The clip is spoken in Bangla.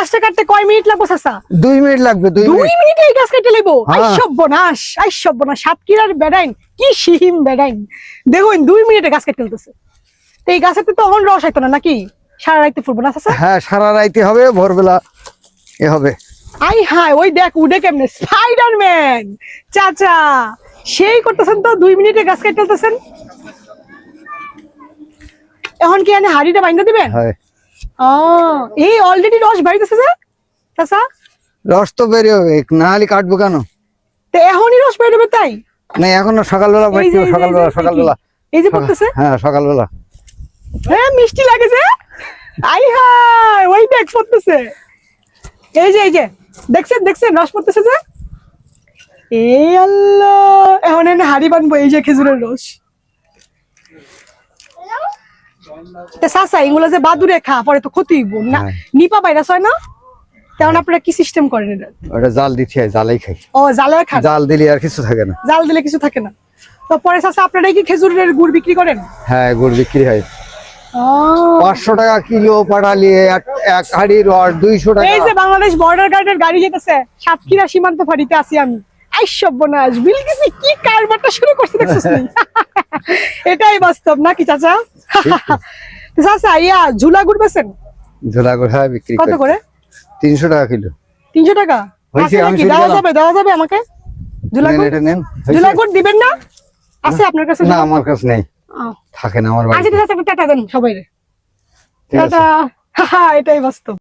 গাছটা কাটতে কয় মিনিট লাগবে চাচা? 2 মিনিট লাগবে। 2 মিনিটে এই গাছ কেটে লইবো? আইসব্যনাশ, আইসব্যনাশ, সাতক্ষীরার বেড়াইন কি সিহিম বেড়াইন, দেখুন 2 মিনিটে গাছ কেটে ফেলতেছে। তো এই গাছের তো তখন রস হইতো না নাকি? সারা রাইতে ফুলবো না চাচা? হ্যাঁ, সারা রাইতে হবে, ভোরবেলা এ হবে। আই হাই, ওই দেখ উড়ে কেমনে, স্পাইডারম্যান চাচা সেই করতেছেন তো, 2 মিনিটে গাছ কেটে ফেলতেছেন। এখন কি এনে হাড়িটা বাইন্ধা দিবেন? হ্যাঁ, এই অলরেডি রস বাইরেছে যে চাচা? রস তো বের হবে, না হলে কাটবো কেন? তো এখনই রস বেরোবে তাই? না, এখনো সকালবেলা বাইতে হবে, সকালবেলা। এই যে পড়তেছে, হ্যাঁ সকালবেলা। হ্যাঁ মিষ্টি লাগে যে। আই হাই, ওই দেখ পড়তেছে, এই যে দেখছেন রস পড়তেছে যে। এই আল্লাহ, এখন এনে হাড়ি বানবো এই যে খেজুরের রস। চাচা এগুলো যে বাদুরে খা পরে তো ক্ষতি হইব না, নিপা ভাইরাস হয় না? তেমন আপনারা কি সিস্টেম করেন এটা? ওটা জাল দিতে হয়, জালাই খাই। ও জালে খান? জাল দিলে আর কিছু থাকে না। জাল দিলে কিছু থাকে না। তো পরে চাচা আপনারাই কি খেজুরের গুড় বিক্রি করেন? হ্যাঁ, গুড় বিক্রি হয়। 500 টাকা কিলো পাঠালি, এক হাড়ি রস 200 টাকা। এই যে বাংলাদেশ বর্ডার গার্ডের গাড়ি যেতেছে, সাতক্ষীরা সীমান্ত ফাঁড়িতে আছি আমি। আইসব্যনাশ, বিলকিসি কি কারবারটা শুরু করছে দেখছিস নি? এটাই বাস্তব নাকি চাচা? চাচা ইয়া ঝুলা গুড় বেচেন? ঝোলা গুড় হ্যাঁ বিক্রি কত করে? 300 টাকা কিলো। 300 টাকা? হয়েছে, আছে আমি নাকি? শুনে দেওয়া গেলাম। যাবে আমাকে ঝুলা নেন, গুড়? এটা নেন। ঝুলা গুড় দিবেন না? আছে আপনার কাছে? না, আমার কাছে নেই, থাকে না আমার বাড়িতে। আচ্ছা চাচা টাটা দেন সবাই রে। ঠিক আছে। টাটা। এটাই বাস্তব।